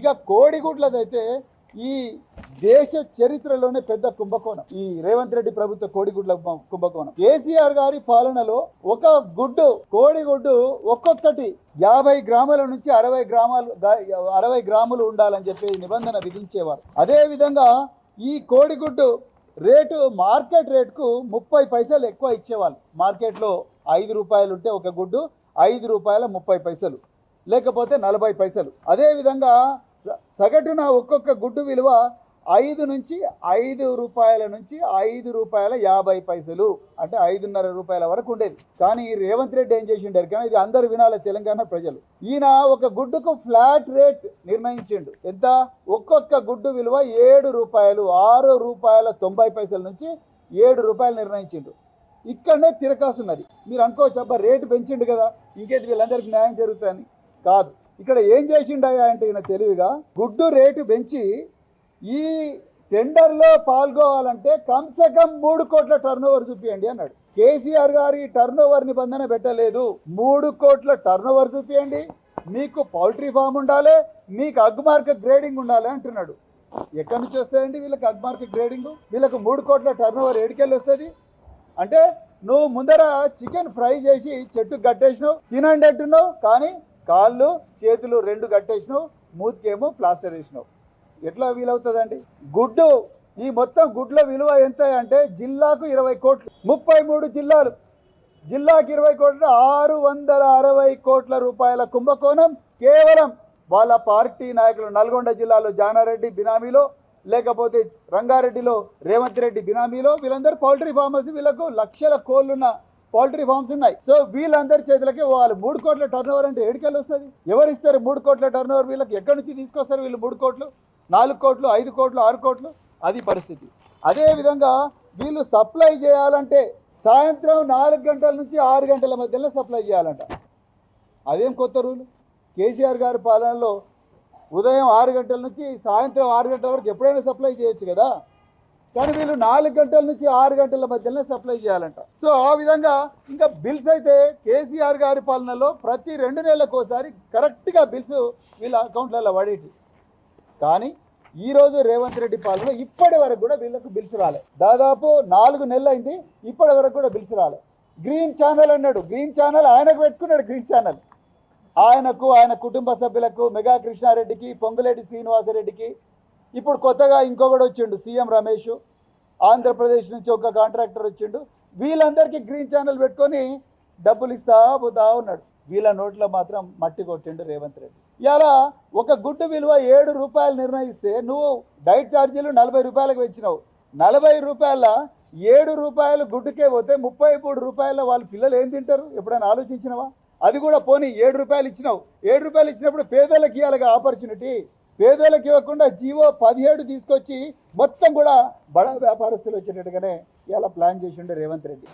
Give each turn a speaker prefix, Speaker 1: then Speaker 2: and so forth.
Speaker 1: ఇక కోడిగుడ్లదైతే ఈ దేశ చరిత్రలోనే పెద్ద కుంభకోణం ఈ రేవంత్ రెడ్డి ప్రభుత్వ కోడిగుడ్ల కుంభకోణం. కేసీఆర్ గారి పాలనలో ఒక కోడిగుడ్డు ఒక్కొక్కటి 50 గ్రాముల నుంచి 60 గ్రాములు ఉండాలని చెప్పి నిబంధన విధించేవారు. అదే విధంగా ఈ కోడిగుడ్డు రేటు మార్కెట్ రేటుకు 30 పైసలు ఎక్కువ ఇచ్చేవాళ్ళు. మార్కెట్లో 5 రూపాయలు ఉంటే ఒక గుడ్డు 5 రూపాయల 30 పైసలు, లేకపోతే 40 పైసలు. అదేవిధంగా సగటున ఒక్కొక్క గుడ్డు విలువ 5 నుంచి 5 రూపాయల నుంచి 5 రూపాయల 50 పైసలు, అంటే 5.5 రూపాయల వరకు ఉండేది. కానీ రేవంత్ రెడ్డి ఏం చేసిండారు, కానీ ఇది అందరు వినాలి తెలంగాణ ప్రజలు. ఈయన ఒక గుడ్డుకు ఫ్లాట్ రేట్ నిర్ణయించిండు. ఎంత? ఒక్కొక్క గుడ్డు విలువ 7 రూపాయలు, 6 రూపాయల 90 పైసల నుంచి 7 రూపాయలు నిర్ణయించిండు. ఇక్కడనే తిరకాసున్నది. మీరు అనుకోవచ్చు అబ్బా రేటు పెంచిండు కదా ఇంకేది వీళ్ళందరికీ న్యాయం జరుగుతుందని. కాదు, ఇక్కడ ఏం చేసిండయా అంటే ఈయన తెలివిగా గుడ్డు రేటు పెంచి ఈ టెండర్లో పాల్గొవాలంటే కమ్సే కమ్ 3 కోట్ల టర్నోవర్ చూపియండి అన్నాడు. కేసీఆర్ గారి టర్నోవర్ నిబంధన పెట్టలేదు. 3 కోట్ల టర్నోవర్ చూపియండి, మీకు పౌల్ట్రీ ఫామ్ ఉండాలి, మీకు అగ్మార్క్ గ్రేడింగ్ ఉండాలి అంటున్నాడు. ఎక్కడి నుంచి వస్తాయండి వీళ్ళకి అగ్మార్క్ గ్రేడింగ్? వీళ్ళకు 3 కోట్ల టర్నోవర్ ఏడికెళ్ళి వస్తుంది? అంటే నువ్వు ముందర చికెన్ ఫ్రై చేసి చెట్టుకు కట్టేసినావు, తినండి అంటున్నావు, కానీ కాళ్ళు చేతులు 2 కట్టేసినావు, మూతికేమో ప్లాస్టర్ వేసినావు. ఎట్లా వీలవుతుందండి? గుడ్డు ఈ మొత్తం గుడ్ల విలువ ఎంత అంటే జిల్లాకు 20 కోట్లు, 33 జిల్లాలు, జిల్లాకు 20 కోట్లు, 660 కోట్ల రూపాయల కుంభకోణం కేవలం వాళ్ళ పార్టీ నాయకులు. నల్గొండ జిల్లాలో జానారెడ్డి బినామీలో, లేకపోతే రంగారెడ్డిలో రేవంత్ రెడ్డి బినామీలో, వీళ్ళందరూ పౌల్ట్రీ ఫార్మర్స్, వీళ్ళకు లక్షల కోళ్ళున్న పౌల్ట్రీ ఫార్మ్స్ ఉన్నాయి. సో వీళ్ళందరి చేతులకి వాళ్ళు 3 కోట్ల టర్నోవర్ అంటే ఏడికెళ్ళి వస్తుంది? ఎవరిస్తారు 3 కోట్ల టర్నోవర్ వీళ్ళకి? ఎక్కడి నుంచి తీసుకొస్తారు వీళ్ళు 3 కోట్లు, 4 కోట్లు, 5 కోట్లు, 6 కోట్లు? అది పరిస్థితి. అదేవిధంగా వీళ్ళు సప్లై చేయాలంటే సాయంత్రం 4 గంటల నుంచి 6 గంటల మధ్యలో సప్లై చేయాలంట. అదేం కొత్త రూలు? కేసీఆర్ గారి పాలనలో ఉదయం 6 గంటల నుంచి సాయంత్రం 6 గంటల వరకు ఎప్పుడైనా సప్లై చేయొచ్చు కదా, కానీ వీళ్ళు 4 గంటల నుంచి 6 గంటల మధ్యలో సప్లై చేయాలంట. సో ఆ విధంగా ఇంకా బిల్స్ అయితే కేసీఆర్ గారి పాలనలో ప్రతి 2 నెలలకు ఒకసారి కరెక్ట్గా బిల్స్ వీళ్ళ అకౌంట్లలో పడేటి. కానీ ఈరోజు రేవంత్ రెడ్డి పాలన ఇప్పటి వరకు కూడా వీళ్ళకు బిల్స్ రాలే. దాదాపు 4 నెలలు అయింది, ఇప్పటి వరకు కూడా బిల్స్ రాలే. గ్రీన్ ఛానల్ అన్నాడు, గ్రీన్ ఛానల్ ఆయనకు పెట్టుకున్నాడు. గ్రీన్ ఛానల్ ఆయనకు, ఆయన కుటుంబ సభ్యులకు, మెగా కృష్ణారెడ్డికి, పొంగులేటి శ్రీనివాసరెడ్డికి, ఇప్పుడు కొత్తగా ఇంకొకటి వచ్చిండు సీఎం రమేష్, ఆంధ్రప్రదేశ్ నుంచి ఒక కాంట్రాక్టర్ వచ్చిండు. వీళ్ళందరికీ గ్రీన్ ఛానల్ పెట్టుకొని డబ్బులు ఇస్తా పోతా ఉన్నాడు. వీళ్ళ నోట్లో మాత్రం మట్టి కొట్టిండు రేవంత్ రెడ్డి. ఇలా ఒక గుడ్డు విలువ 7 రూపాయలు నిర్ణయిస్తే నువ్వు డైట్ ఛార్జీలు 40 రూపాయలకు పెంచినావు. 40 రూపాయల 7 రూపాయలు గుడ్డుకే పోతే 33 రూపాయల వాళ్ళ పిల్లలు ఏం తింటారు? ఎప్పుడైనా ఆలోచించినవా? అది కూడా పోనీ 7 రూపాయలు ఇచ్చినావు. 7 రూపాయలు ఇచ్చినప్పుడు పేదలకు ఇవ్వాలిగా ఆపర్చునిటీ. పేదలకు ఇవ్వకుండా జీవో 17 తీసుకొచ్చి మొత్తం కూడా బడా వ్యాపారస్తులు వచ్చేటట్టుగానే ఇలా ప్లాన్ చేసిండే రేవంత్ రెడ్డి.